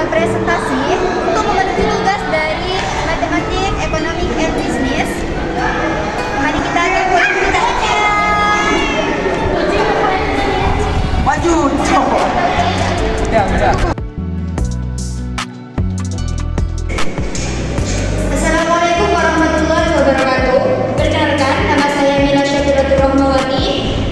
Presentasi untuk memenuhi tugas dari matematik, ekonomi, and bisnis. Mari kita lihat presentasinya. Maju, coba. Ya, udah. Assalamualaikum warahmatullahi wabarakatuh. Perkenalkan, nama saya Mila Syafiratul Rahmawati.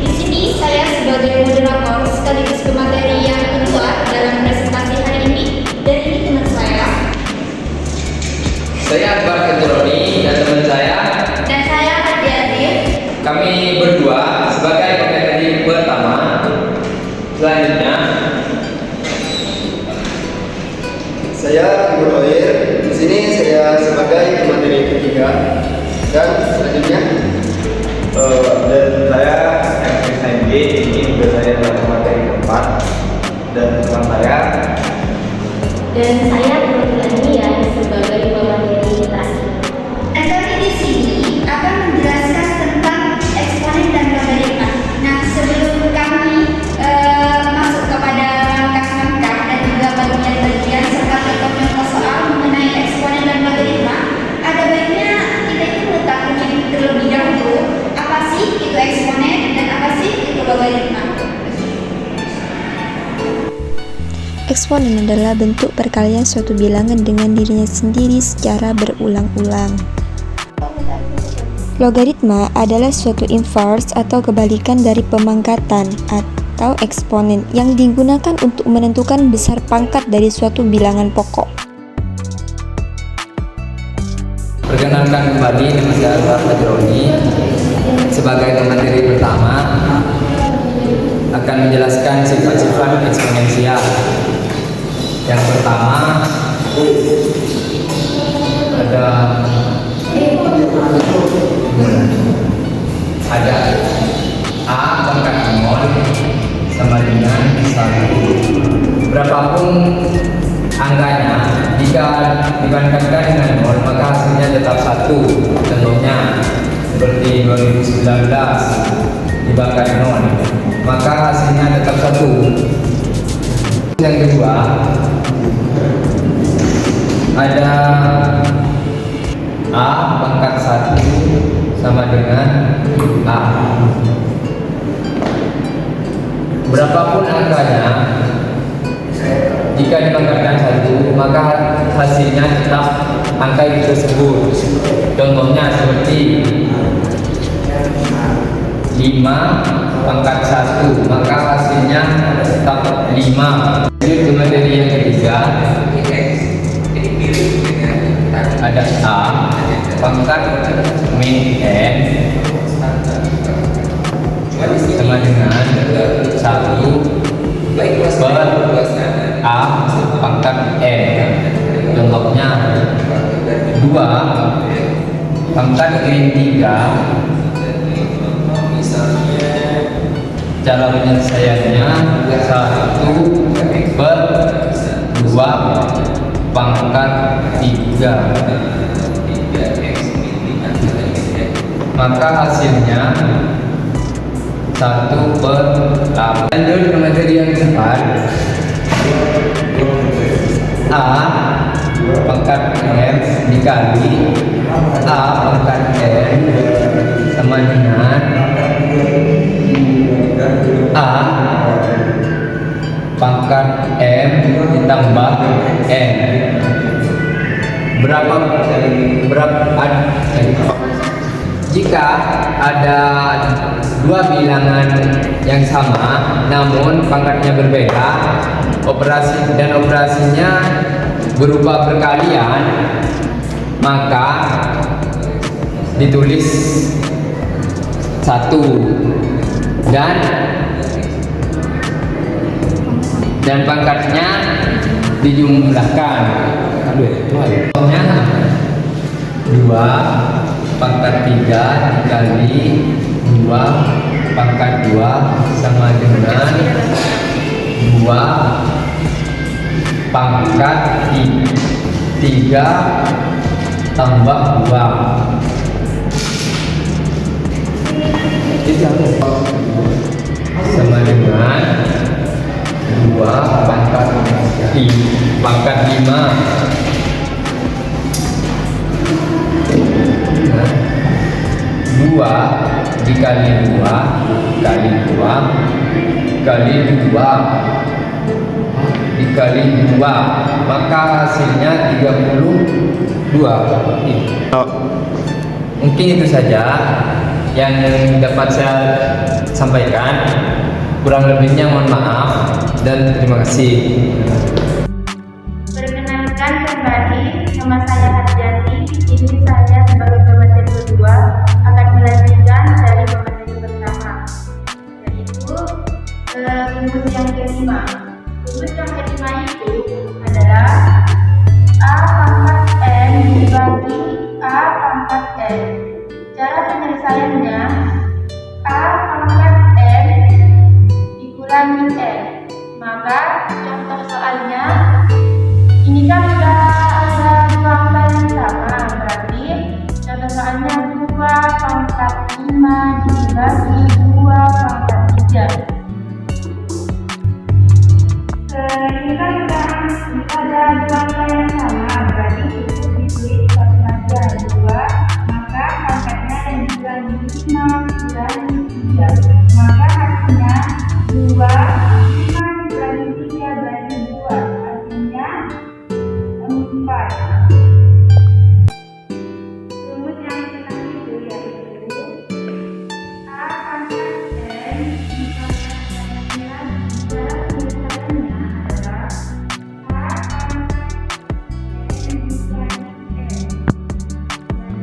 Di sini saya sebagai moderator sekaligus pemateri yang kedua dalam presentasi hari ini. Dan ini teman saya. Saya Akbar Keturoni dan teman saya. Dan saya Hadiati. Kami berdua sebagai pemateri pertama. Selanjutnya, saya Ibu Oir. Di sini saya sebagai pemateri ketiga. Dan selanjutnya, dan saya MSNG, ini juga saya adalah pemateri keempat. Dan teman saya. Dan saya kebetulan Mia sebagai pemateri terakhir. Dan kami di sini akan menjelaskan tentang eksponen dan logaritma. Nah, sebelum kami masuk kepada langkah-langkah dan juga bagian-bagian serta contoh soal mengenai eksponen dan logaritma, ada baiknya kita itu mengetahui terlebih dahulu apa sih itu eksponen dan apa sih itu logaritma. Eksponen adalah bentuk perkalian suatu bilangan dengan dirinya sendiri secara berulang-ulang. Logaritma adalah suatu inverse atau kebalikan dari pemangkatan atau eksponen yang digunakan untuk menentukan besar pangkat dari suatu bilangan pokok. perkenalkan kembali nama saya Akbar Keturoni sebagai pemateri pertama akan menjelaskan sifat-sifat eksponensial. Yang pertama ada A pangkat 0 sama dengan 1. Berapapun angkanya, jika dibandingkan dengan 0 maka hasilnya tetap 1. Contohnya seperti 2019 dibangkai 0 maka hasilnya tetap 1. Yang kedua ada A pangkat 1 sama dengan A. Berapapun angkanya, jika dipangkatkan 1 maka hasilnya tetap angka itu tersebut. Contohnya seperti 5 pangkat 1 maka hasilnya tetap 5. Jadi materi yang ketiga ada A pangkat min n sama dengan 1 per A pangkat n. Contohnya 2 pangkat min 3. Cara penyelesaiannya 1 per 2 pangkat 3 maka hasilnya 1 per 8. Lanjut ke materi yang keempat, A pangkat M dikali A pangkat N sama dengan A pangkat M ditambah N. Jika ada dua bilangan yang sama namun pangkatnya berbeda, operasinya berupa perkalian, maka ditulis 1 dan pangkatnya dijumlahkan. Contohnya 2 pangkat 3 dikali 2 pangkat 2 sama dengan 2 pangkat 3 tambah 2. Sama dengan 2 pangkat 5 2 dikali 2 kali 2 kali 2 dikali 2, maka hasilnya 32. Mungkin itu saja yang dapat saya sampaikan. Kurang lebihnya mohon maaf dan terima kasih. Perkenalkan kembali, nama saya Harjati. Ini saya sebagai pemateri kedua akan melanjutkan dari pemateri pertama, yaitu rumus yang kelima. Rumus yang kelima itu adalah A pangkat N dibagi A pangkat N. Cara penyelesaiannya, A pangkat N dikurangi N. Maka contoh soalnya, ini kan sudah ada dua angka yang sama, berarti contoh soalnya 2 pangkat 5 dibagi 2 pangkat 3. Ini kan sudah ada dua angka yang sama, berarti cukup ditulis satu saja 2, maka pangkatnya yang dikurangi 5 dikurangi 3, maka hasilnya 2 5 dikurangi 3 bagi 2, hasilnya 4. Rumus yang keenam itu yaitu A pangkat N dipangkat N. Cara penyelesaiannya adalah A pangkat N dikurangi N.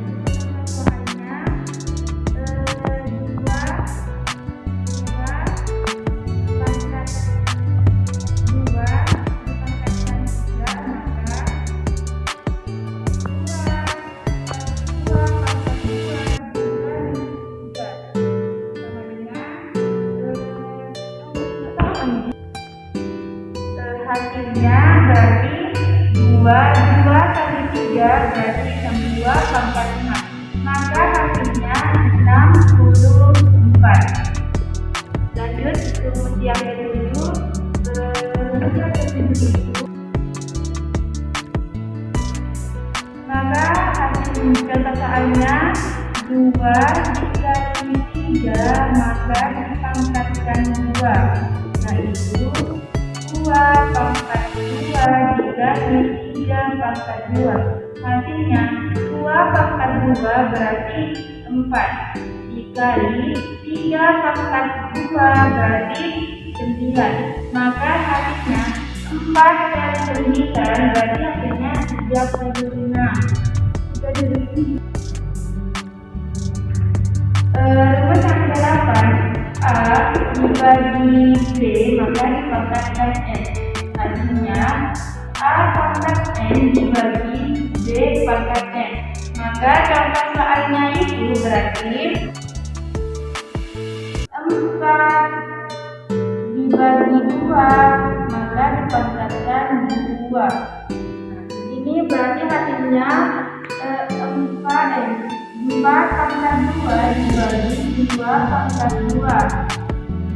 Dan soalnya 2 pangkat 2 dipangkatkan 3, maka 2 pangkat 2 dikurangi 3 sama dengan hasilnya berarti 2 kali 3 berarti 62 pangkat 6, maka hasilnya 64. Lanjut rumus yang ketujuh. Rumus yang ketujuh itu, maka hasil contoh soalnya 2 dikali 3 maka dipangkatkan 2, yaitu 2 pangkat 2 dikali 3 pangkat 2. Hasilnya 2 pangkat 2 berarti 4 dikali 3 pangkat 2 berarti 9, maka hasilnya 4 kali 9 berarti hasilnya 36. Rumus yang ke-8, A dibagi B maka dipangkatkan N. Hasilnya A pangkat N dibagi B pangkat N. Maka contoh soalnya itu berarti 4 dibagi 2 maka dipangkatkan 2. Ini berarti hasilnya 4 pangkat 2 dibagi 2 pangkat 2.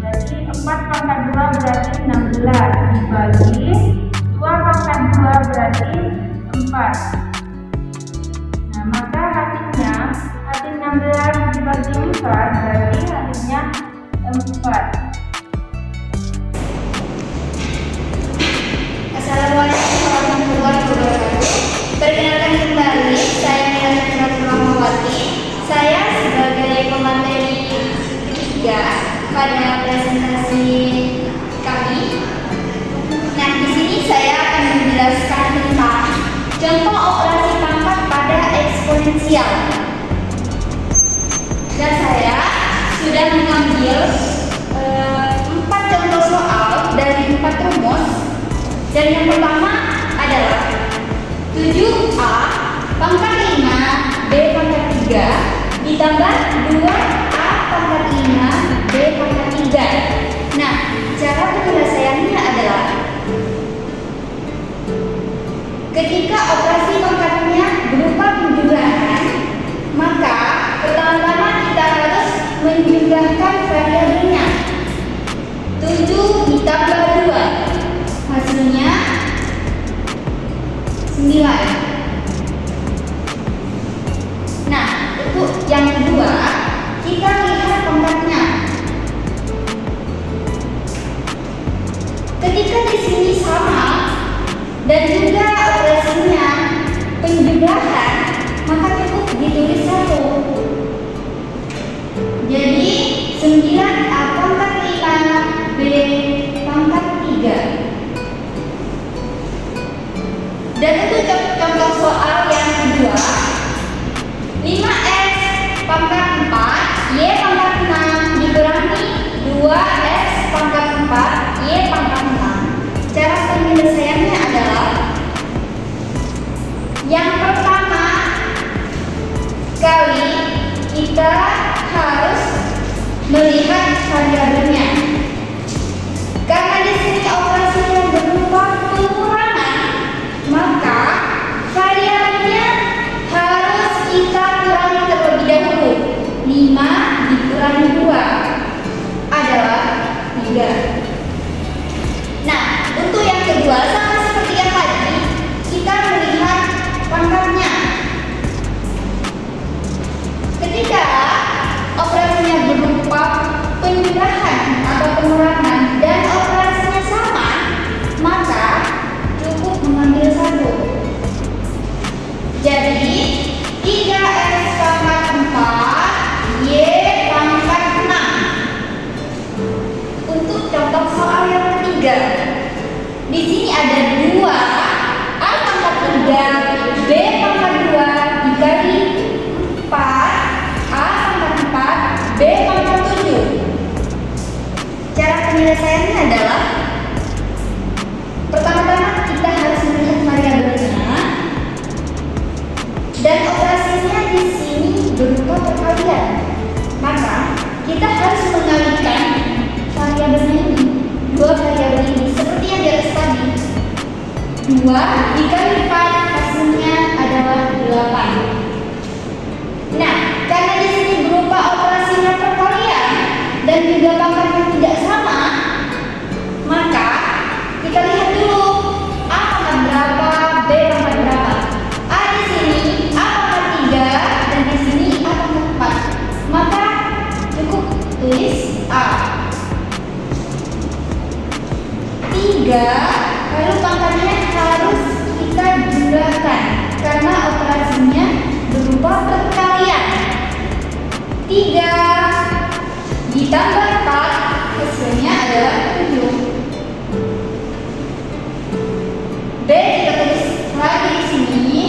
Berarti 4 pangkat 2 berarti 16 dibagi 2 pangkat 2 berarti 4. Nah, maka hasilnya hasil 16 dibagi 4 berarti hasilnya 4. Assalamualaikum warahmatullahi wabarakatuh. Perkenalkan kembali, saya Nila Rahmawati. Saya sebagai potensial. Dan saya sudah mengambil 4 contoh soal dari 4 rumus. Dan yang pertama adalah 7A pangkat 5 B pangkat 3 ditambah 2A pangkat 5 B pangkat 3. Nah, cara penyelesaiannya adalah ketika operasi pangkatnya berupa penjumlahan, maka pertama-tama kita harus menjumlahkan variabelnya. 7 ditambah 2 hasilnya 9. Nah, untuk yang kedua, kita lihat pangkatnya. Ketika di sini sama dan juga operasinya penjumlahan, maka cukup ditulis 1. Jadi 9A pangkat 5 B pangkat 3. Dan untuk contoh soal yang kedua, 5X pangkat 4 Y pangkat 6 dikurangi 2X pangkat 4 Y pangkat 6. Cara penyelesaiannya adalah yang pertama kali kita harus melihat variabelnya. Karena di sini operasinya berupa pengurangan, maka variabelnya harus kita kurangi terlebih dahulu. 5 dikurangi 2 adalah 3. Nah, untuk yang kedua sama seperti yang tadi, kita melihat pangkatnya. Ketika operasinya berupa penjumlahan atau pengurangan dan operasinya sama, maka cukup mengambil 1. Jadi 3X pangkat 4 Y pangkat 6. Untuk contoh soal yang ketiga, di sini ada 2A pangkat 3 B pangkat 2 dikali 4A pangkat 4 B pangkat 7. Cara penyelesaiannya adalah pertama-tama kita harus melihat variabelnya dan operasinya di sini berupa perkalian. Maka kita harus mengalikan variabelnya ini, 2 variabel ini seperti yang di atas tadi. 2 dikali 4 hasilnya adalah 8. Nah, karena di sini berupa operasinya perkalian dan juga pangkatnya tidak sama, maka kita lihat dulu A pangkat berapa, B pangkat berapa. A di sini A pangkat 3 dan di sini A pangkat 4. Maka cukup tulis A 3, lalu pangkatnya harus kita jumlahkan karena operasinya berupa perkalian. 3 ditambah 4 hasilnya adalah 7. B kita tulis lagi di sini.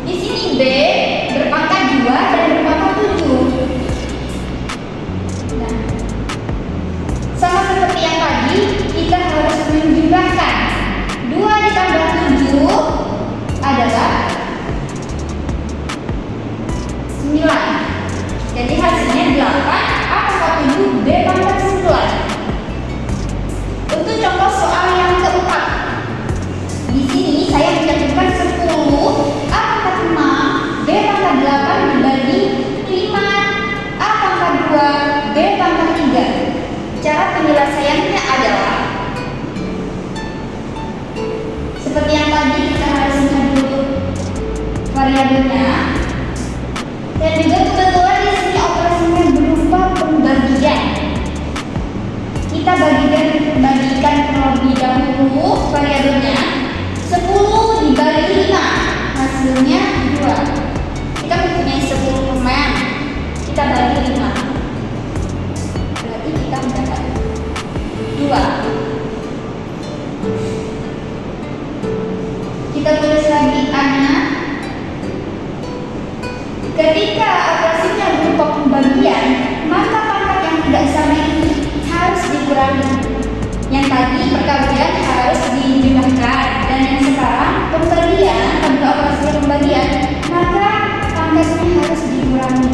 Di sini B berpangkat 2 dan berpangkat 7. Nah, sama seperti yang tadi, kita harus menjumlahkan 2 ditambah 7 adalah 9. Jadi hasilnya 8 A pangkat 7 B pangkat 9. Untuk contoh soal yang keempat, di sini saya mencantumkan 10 A pangkat 6 B pangkat 8 dibagi 5 A pangkat 2 B pangkat 3. Cara penyelesaiannya adalah seperti yang tadi, kita harus melihat dulu variabelnya. Dan juga kebetulan di sini operasinya berupa pembagian. Kita bagikan terlebih dahulu variabelnya. 10 dibagi 5 hasilnya 2. Kita mempunyai 10 permen, kita bagi 5, berarti kita mendapat 2. Kita tulis lagi A-nya dikurangi. Yang tadi perkalian harus dijumlahkan, dan yang sekarang pembalian, pada operasi pembalian, maka pangkatnya harus dikurangi.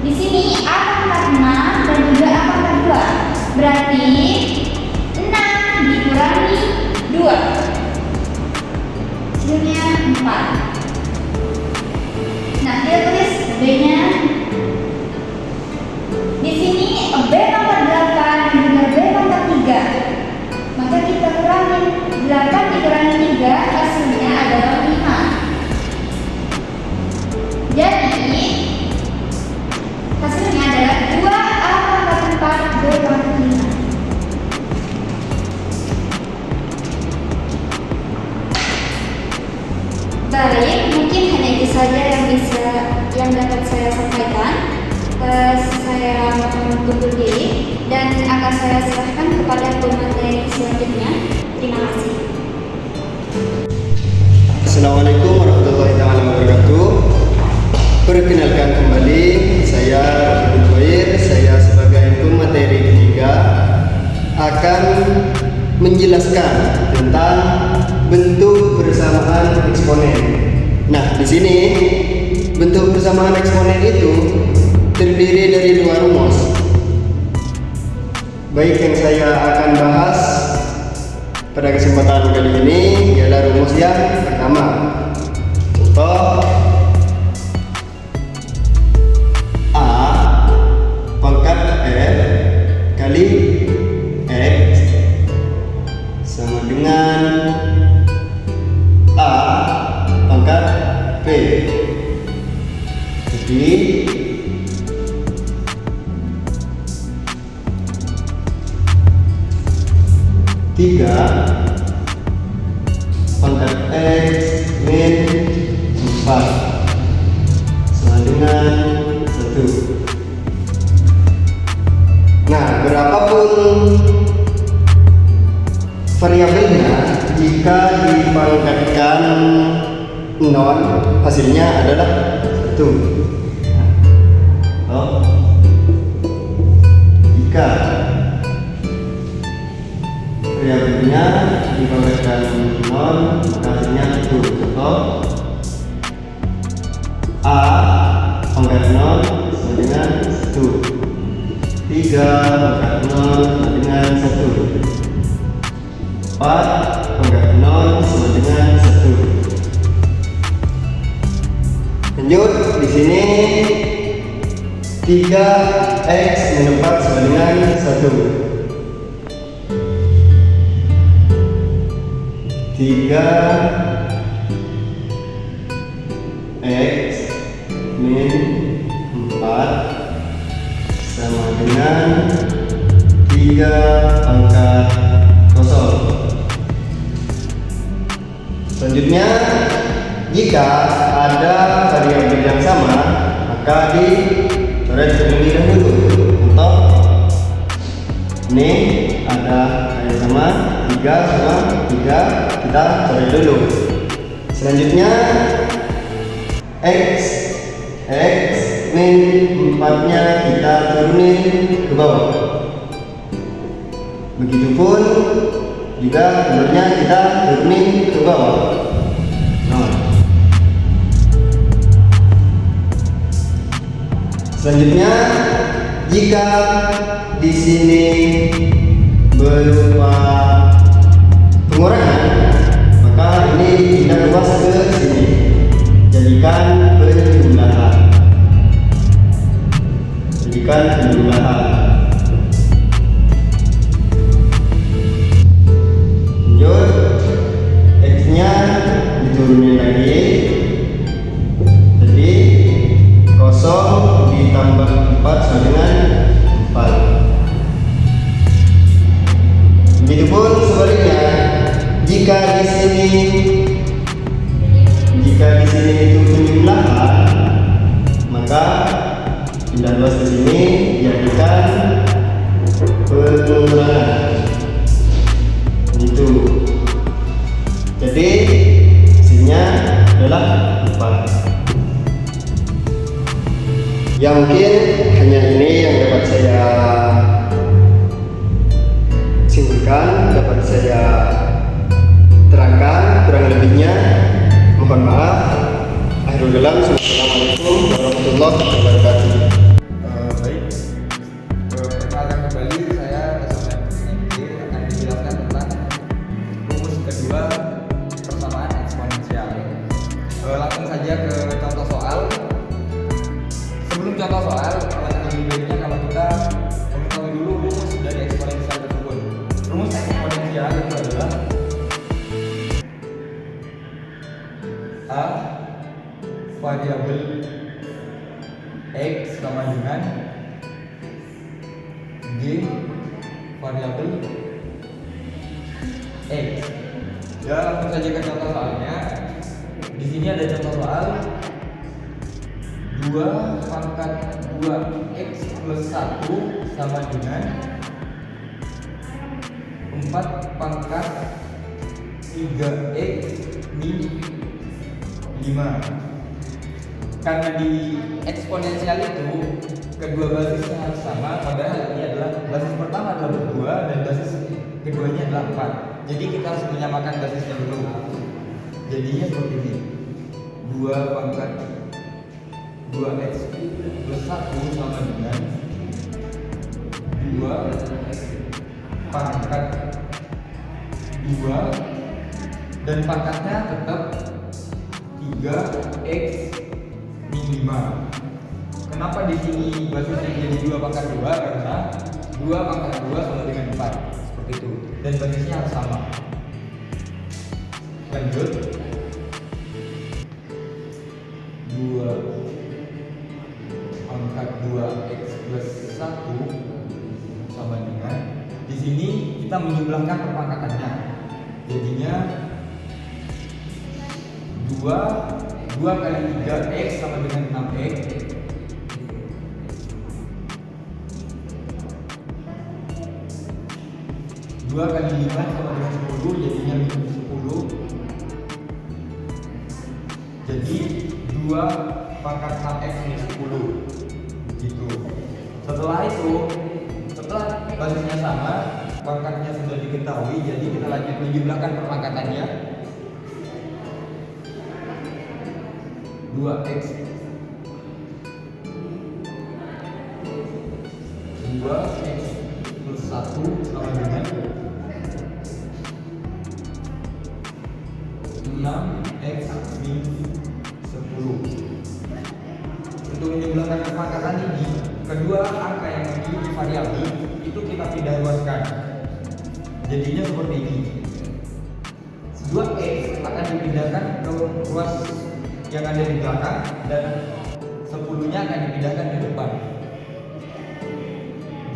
Di sini A pangkat 6 dan juga A pangkat 2, berarti 6 dikurangi 2, hasilnya 4. Nah, kita tulis B-nya. Di sini B pangkat 8 dan juga B pangkat 3. Maka kita kurangi 8 dikurangi 3, hasilnya adalah 5. Jadi hasilnya adalah 2A pangkat 4 B pangkat 5. Baik, mungkin hanya itu saja yang dapat saya sampaikan. Saya mohon undur diri dan akan saya serahkan kepada pemateri selanjutnya. Terima kasih. Assalamualaikum warahmatullahi wabarakatuh. Perkenalkan kembali, saya Rafiqul Khair. Saya sebagai pemateri ketiga akan menjelaskan tentang bentuk persamaan eksponen. Nah, di sini bentuk persamaan eksponen itu terdiri dari 2 rumus. Baik, yang saya akan bahas pada kesempatan kali ini ialah rumus yang pertama. Contoh A pangkat F kali X sama dengan A pangkat P. Jadi tiga pangkat X min 4 sama dengan 1. Nah, berapapun variabelnya, jika dipangkatkan 0, hasilnya adalah 1. Jika variabelnya dipangkatkan 0, maka hasilnya 1. Contoh A pangkat 0 sama dengan 1. 3 pangkat 0 sama dengan 1. 4 pangkat 0 sama dengan 1. Lanjut, di sini 3x min 4 sama dengan 1. 3x min 4 sama dengan 3 pangkat 0. Selanjutnya, jika ada variabel yang sama, maka dicoret terlebih dahulu. Contoh, ini ada yang sama 3 sama 3, kita coret dulu. Selanjutnya x min 4-nya kita turunin ke bawah. Begitupun juga menurutnya kita turunin ke bawah. Selanjutnya, jika di sini berupa pengurangan, maka ini kita luas ke sini, jadikan penjumlahan. Lanjut, x-nya diturunin lagi, jadi 0 ditambah 4 sama dengan 4. Begitupun sebaliknya, jika di sini itu penjumlahan, maka pindah luas ke sini jadikan pengurangan. Itu. Jadi hasilnya adalah 4. Ya, mungkin hanya ini yang dapat saya dengan G variabel X. Ya, langsung saja ke contoh soalnya. Di sini ada contoh soal 2 pangkat 2x plus 1 sama dengan 4 pangkat 3x min 5. Karena di eksponensial itu kedua basisnya harus sama, padahal ini adalah basis pertama adalah 2 dan basis keduanya adalah 4. Jadi kita harus menyamakan basisnya dulu. Jadinya seperti ini. 2 pangkat 2x plus 1 sama dengan 2 pangkat 2 dan pangkatnya tetap 3x min 5. Kenapa di sini basisnya jadi 2 pangkat 2? Karena 2 pangkat 2 sama dengan 4. Seperti itu. Dan basisnya harus sama. Lanjut. 2 pangkat 2x plus 1 sama dengan, di sini kita menjumlahkan perpangkatannya. Jadinya 2 kali 3x sama dengan 6x. 2 kali 5 sama dengan 10, jadinya 10. Jadi 2 pangkat 6x min 10 gitu. Setelah itu, setelah basisnya sama, pangkatnya sudah diketahui, jadi kita lanjut menjumlahkan perpangkatannya. 2x 2x plus 1 sama dengan 6x min 10. Untuk menjumlahkan perpangkatan ini, kedua angka yang memiliki variabel itu kita pindah ruaskan. Jadinya seperti ini. 2x akan dipindahkan ke ruas yang ada di belakang dan 10-nya akan dipindahkan ke depan.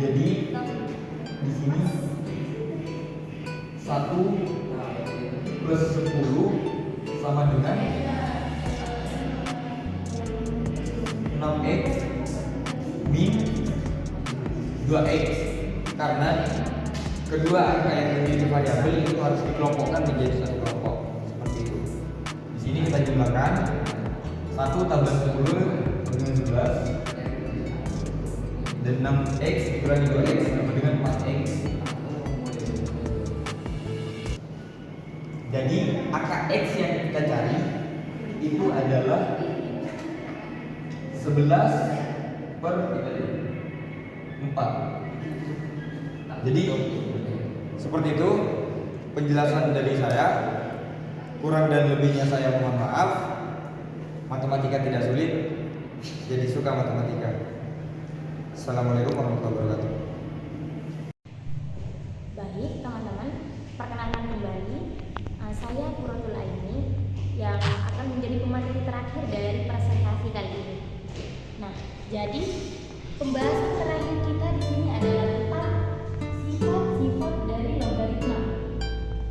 Jadi di sini 1 plus 10 sama dengan 6x min 2x, karena kedua angka yang memiliki variabel itu harus dikelompokkan menjadi satu kelompok seperti itu. Di sini kita jumlahkan 1 tambah 10 dengan 11 dan 6x dikurangi 2x sama dengan 4x. Jadi angka x yang kita cari itu adalah 11 per 4. Jadi seperti itu penjelasan dari saya. Kurang dan lebihnya saya mohon maaf. Matematika tidak sulit, jadi suka matematika. Assalamualaikum warahmatullahi wabarakatuh. Baik teman-teman, perkenalkan kembali, saya Quratul Aini yang akan menjadi pemateri terakhir dari presentasi kali ini. Nah, jadi pembahasan terakhir kita di sini adalah tentang sifat-sifat dari logaritma.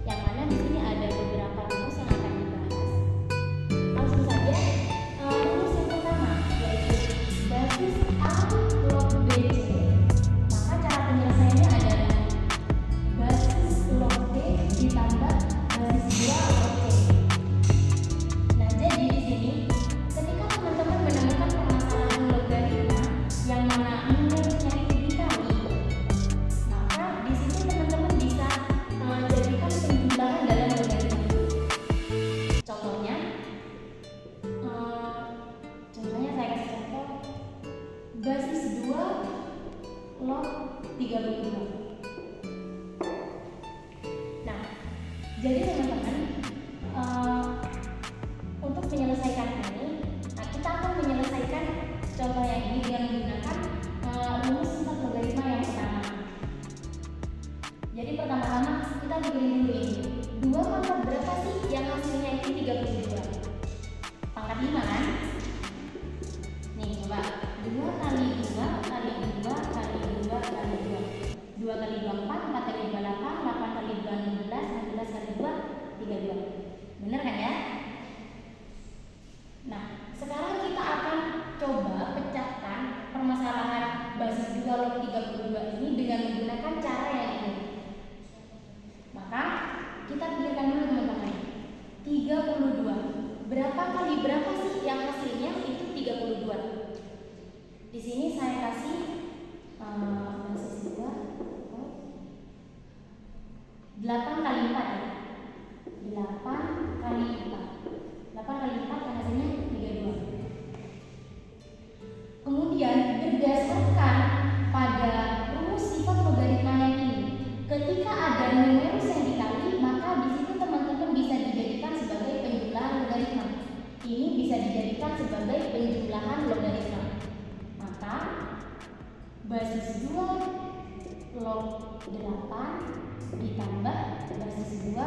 Yang mana di sini ada beberapa rumus yang akan dibahas. Langsung saja, rumus yang pertama yaitu basis A log B C. Maka cara penyelesaiannya adalah basis log B ditambah basis 2 log C. Nah, jadi di sini ketika teman-teman menemukan permasalahan logaritma yang mana minusnya itu dikali, maka di sini teman-teman bisa jadikan penjumlahan dalam logaritma. Contohnya, saya kasih contoh basis 2 log 35. Nah, jadi teman-teman, untuk menyelesaikan ini, kita akan menyelesaikan contoh yang ini dengan menggunakan rumus sifat logaritma yang pertama. Jadi pertama-tama kita bikin dulu ini. 2 pangkat berapa sih yang hasilnya itu 32? Pangkat 5 kan? Nih coba, 2 kali 5 2 kali 2 4, 4 kali 2 8, 8 kali 2 16, 16 kali 2 32. Bener kan ya? Nah, sekarang kita akan coba pecahkan permasalahan basis 2 log 32 ini dengan menggunakan cara yang ini. Maka kita pikirkan dulu teman-teman. 32. Berapa kali berapa sih yang hasilnya itu 32? Di sini saya kasih basis 2 8 kali 4 ya. 8 kali 4. 8 kali 4 yang hasilnya 32. Kemudian berdasarkan pada rumus sifat logaritma yang ini, ketika ada numerus yang dikali, maka di situ teman-teman bisa dijadikan sebagai penjumlahan logaritma. Ini bisa dijadikan sebagai penjumlahan logaritma. Maka basis 2 log 8 ditambah basis 2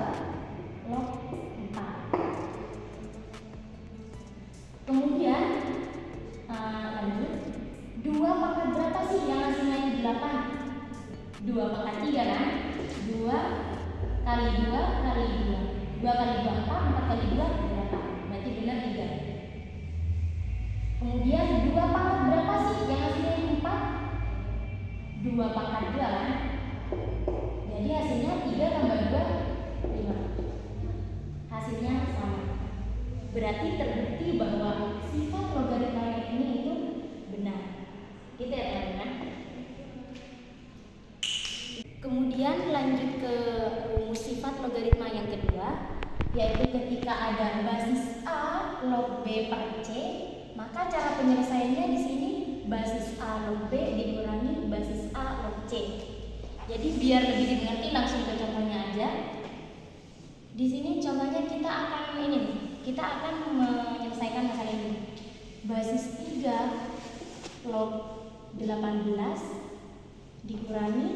log 4. Kemudian lanjut, 2 pangkat berapa sih yang hasilnya itu 8? 2 pangkat 3 kan? 2 kali 2 kali 2. 2 kali 2 4, 4 kali 2 8. Berarti benar 3. Kemudian 2 pangkat berapa sih yang hasilnya itu 4? 2 pangkat 2 kan? Jadi hasilnya 3 tambah 2 5. Hasilnya sama. Berarti terbukti bahwa sifat logaritma yang ini itu benar. Gitu ya teman-teman. Kemudian lanjut ke rumus sifat logaritma yang kedua, yaitu ketika ada basis A log B per C, maka cara penyelesaiannya di sini basis A log B dikurangi basis A log C. Jadi biar lebih dimengerti langsung ke contohnya aja. Di sini contohnya kita akan menyelesaikan masalah ini. Basis 3 log 18 dikurangi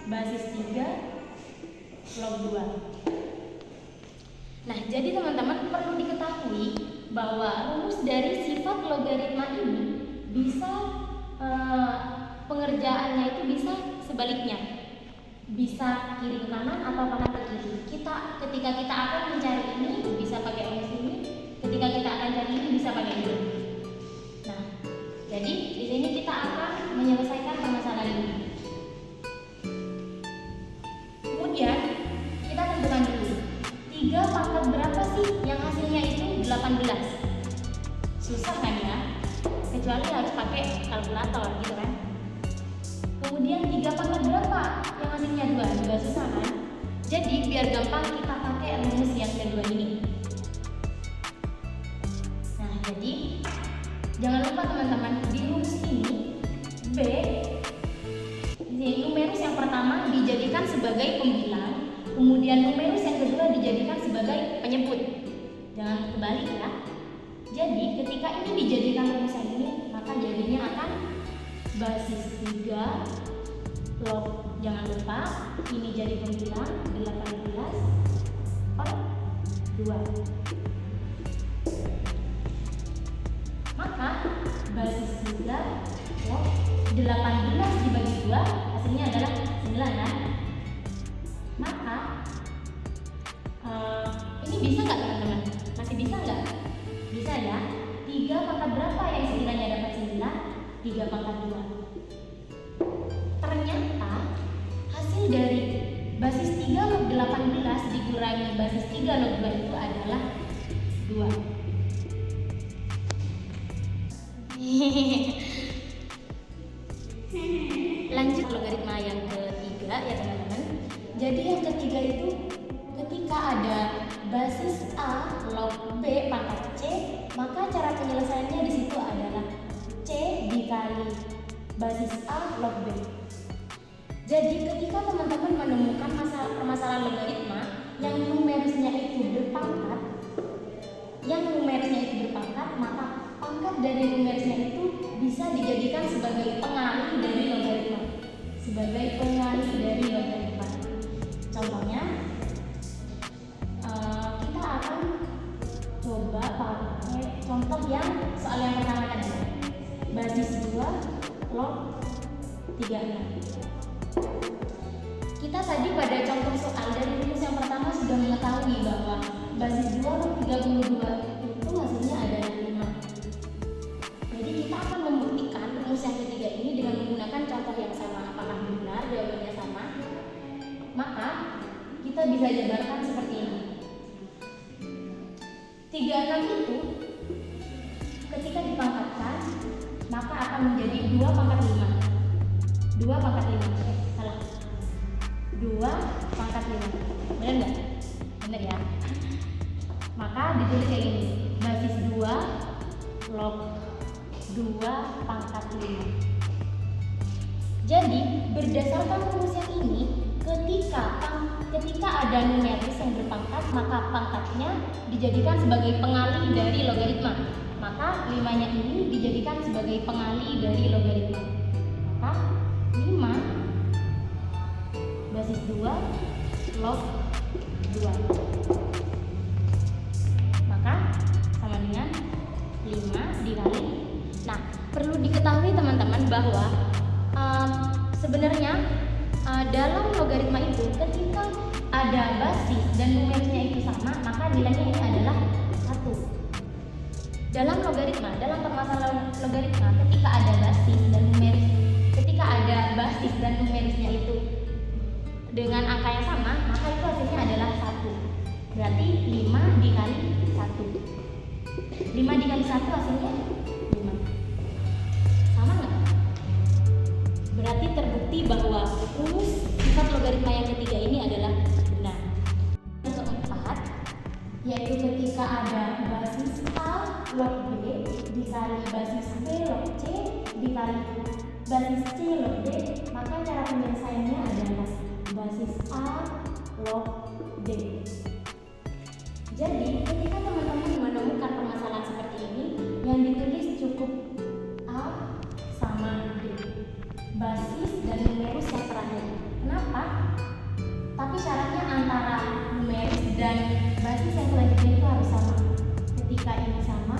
basis 3 log 2. Nah, jadi teman-teman perlu diketahui bahwa rumus dari sifat logaritma ini bisa pengerjaannya itu bisa sebaliknya. Bisa kiri ke kanan atau kanan ke kiri. Ketika kita akan mencari ini bisa pakai rumus ini, ketika kita akan cari ini bisa pakai ini. Nah, jadi di sini kita akan menyelesaikan permasalahan ini. Kemudian kita tentukan dulu 3 pangkat berapa sih yang hasilnya itu 18. Susah kan ya? Kecuali harus pakai kalkulator gitu kan. Kemudian 3 pangkat berapa yang hasilnya 2? Juga susah kan? Jadi biar gampang kita pakai rumus yang kedua ini. Nah, jadi jangan lupa teman-teman, di rumus ini B numerus yang pertama dijadikan sebagai pembilang, kemudian numerus yang kedua dijadikan sebagai penyebut. Jangan kebalik ya. Jadi ketika ini dijadikan rumus ini, maka jadinya akan basis 3 log, jangan lupa ini jadi pembilang 18 per 2. Maka basis 3 log 18 dibagi 2 hasilnya adalah 9 kan? Maka ini bisa nggak teman-teman? Masih bisa nggak? Bisa ya. 3 pangkat berapa yang sekiranya dapat 9? 3 pangkat 2. Ternyata hasil dari basis 3 log 18 dikurangi basis 3 log 2 itu adalah 2. Lanjut logaritma yang ketiga ya teman-teman. Jadi yang ketiga itu ketika ada basis A log B pangkat C, maka cara penyelesaiannya di situ adalah C dikali basis A log B. Jadi ketika teman-teman menemukan permasalahan logaritma yang numerusnya itu berpangkat, maka pangkat dari numerusnya itu bisa dijadikan sebagai pengalih dari logaritma. Contohnya, kita akan coba pakai contoh yang soal yang pertama tadi, basis 2 log 36. kita tadi pada contoh soal dari rumus yang pertama sudah mengetahui bahwa basis 2 log 32 itu hasilnya adalah 5. Jadi kita akan membuktikan rumus yang ketiga ini dengan menggunakan contoh yang sama. Apakah benar jawabannya sama? Maka kita bisa jabarkan seperti ini. 36 itu ketika dipangkatkan maka akan menjadi 2 pangkat 5. 2 pangkat 5. Salah. 2 pangkat 5. Benar nggak? Benar ya. Maka ditulis kayak gini. Basis 2 log 2 pangkat 5. Jadi berdasarkan rumus yang ini, ketika ada numeris yang berpangkat, maka pangkatnya dijadikan sebagai pengali dari logaritma. Maka 5-nya ini dijadikan sebagai pengali dari logaritma. Maka 5 basis 2 log 2. Maka sama dengan 5 dikali. Nah, perlu diketahui teman-teman bahwa sebenarnya dalam logaritma itu ketika ada basis dan numerisnya itu sama, maka nilainya ini adalah 1. Dalam logaritma, dalam permasalahan logaritma, ketika ada basis dan numerisnya itu dengan angka yang sama, maka itu hasilnya adalah 1. Berarti 5 dikali 1. 5 dikali 1 hasilnya 5. Sama nggak? Berarti terbukti bahwa rumus sifat logaritma yang ketiga ini adalah benar. Yang keempat, yaitu ketika ada basis A log B dikali basis B log C dikali basis C log D, maka cara penyelesaiannya adalah basis A log D. Jadi ketika teman-teman menemukan permasalahan seperti ini, yang ditulis cukup A sama D, basis dan numeris yang terakhir. Kenapa? Tapi syaratnya antara numeris dan basis yang selanjutnya itu harus sama. Ketika ini sama,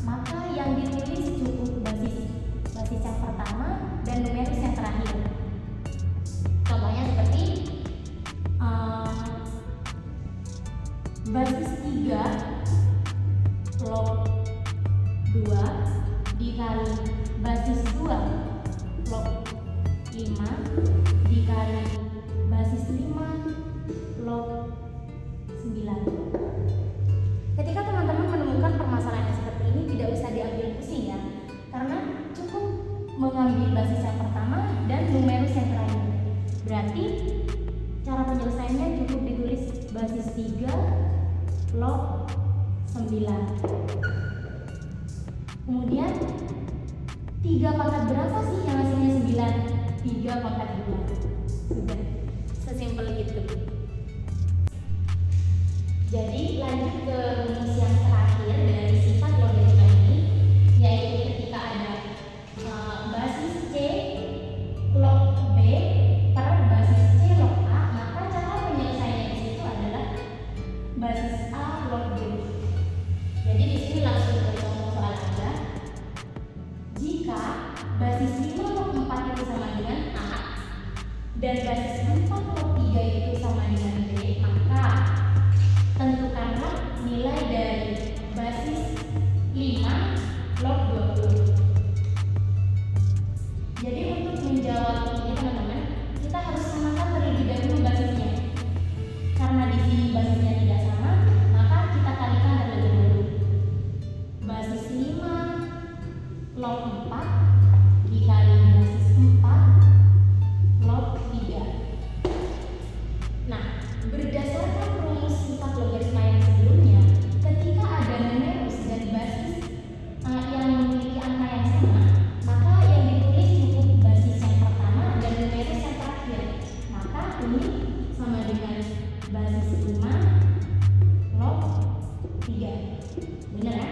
maka yang ditulis cukup basis yang pertama dan numeris yang terakhir. Contohnya seperti basis 3 log 2 dikali basis 2 log 5 dikali basis 5 log 9. Ketika teman-teman menemukan permasalahan yang seperti ini, tidak usah diambil pusing ya, karena cukup mengambil basis yang pertama dan numeris yang terakhir. Berarti cara penyelesaiannya cukup ditulis basis 3 log 9. Kemudian 3 pangkat berapa sih yang hasilnya 9? 3 pangkat 2. Sudah, sesimpel itu. Jadi lanjut ke rumus yang terakhir dari sifat logaritma ini, yaitu ketika ada basis C log B per basis C log A, maka cara penyelesaiannya di situ adalah basis A log B. Jadi di sini langsung ke contoh soal aja. Jika basis 5 log 4 itu sama dengan A dan basis 4 log 3 itu sama dengan B, maka tentukanlah nilai dari basis 5 log 20. Jadi untuk menjawab ini teman-teman, kita harus samakan terlebih dahulu basisnya. Karena di sini basisnya tidak sama, maka kita kalikan terlebih dahulu. Basis 5 log 4 dikali basis 4 log 3. Nah, berdasarkan rumus sifat logaritma yang sebelumnya, ketika ada numeris dan basis yang memiliki angka yang sama, maka yang ditulis cukup basis yang pertama dan numeris yang terakhir. Maka ini sama dengan basis 5 log 3. Benar ya?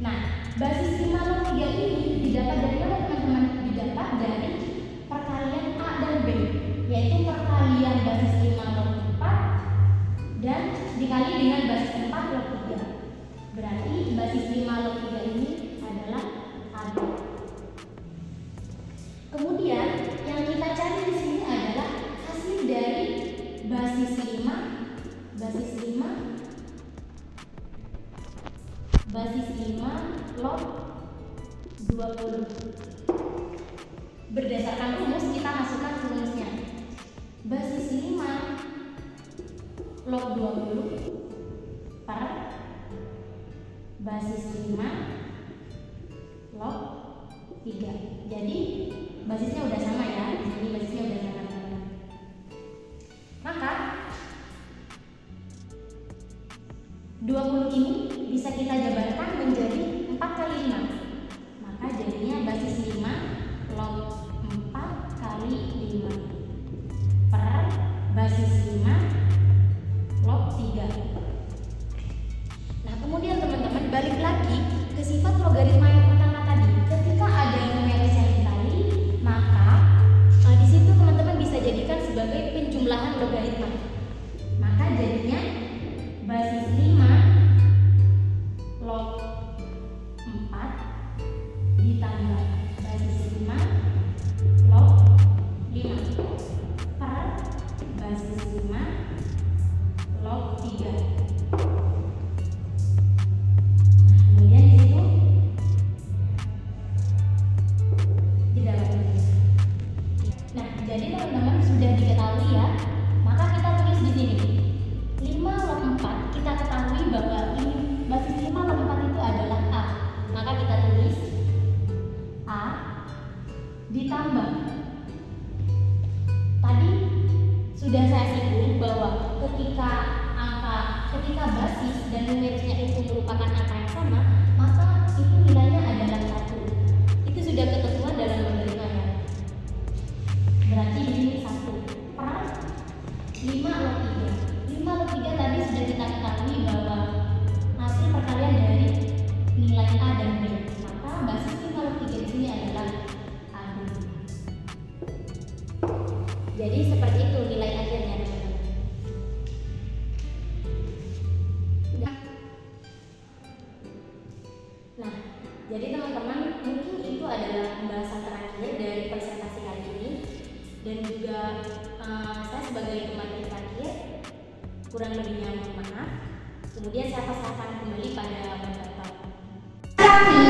Nah, basis 5 log 3 ini didapat dari mana teman-teman? Didapat dari perkalian A dan B, yaitu perkalian basis 5 log 4 dan dikali dengan basis 4 log 3. Berarti basis 5 log 3 ini adalah AB. Kemudian yang kita cari di sini adalah basis 5 log 20. Berdasarkan rumus kita masukkan rumusnya. Basis 5 log 20 per basis 5 log 3. Jadi basisnya udah sama ya. Di sini basisnya udah sama. Maka 20 ini bisa kita jabarkan menjadi 4 kali 5. Maka jadinya basis 5 log 4 kali 5 per basis 5 log 3. Nah, kemudian teman-teman balik lagi ke sifat logaritma yang pertama tadi. Ketika ada numeris yang dikali, maka di situ teman-teman bisa jadikan sebagai penjumlahan logaritma. Maka jadinya basis 5 log 4 ditambah basis 5 log 5 per basis 5 log 3. Nah, kemudian di situ didapatkan. Nah, jadi teman-teman sudah diketahui ya. Maka kita tulis di sini 5 log 4. Kita ketahui bahwa ini basis 5 log 4 itu adalah A. Maka kita tulis A ditambah. Tadi sudah saya singgung bahwa ketika basis dan numerisnya itu merupakan angka yang sama, maka itu nilainya adalah 1. Itu sudah ketentuan dalam logaritma ya. Berarti di sini 1 per 5 log 3. 5 log 3 tadi sudah kita ketahui bahwa hasil perkalian dari nilai A dan B. Maka basis 5 log 3 di sini adalah A. Jadi seperti itu nilai akhirnya. Nah, jadi teman-teman mungkin itu adalah pembahasan terakhir dari presentasi kali ini, dan juga saya sebagai pemateri terakhir kurang lebihnya mohon maaf. Kemudian saya persilakan kembali pada Bapak. Kami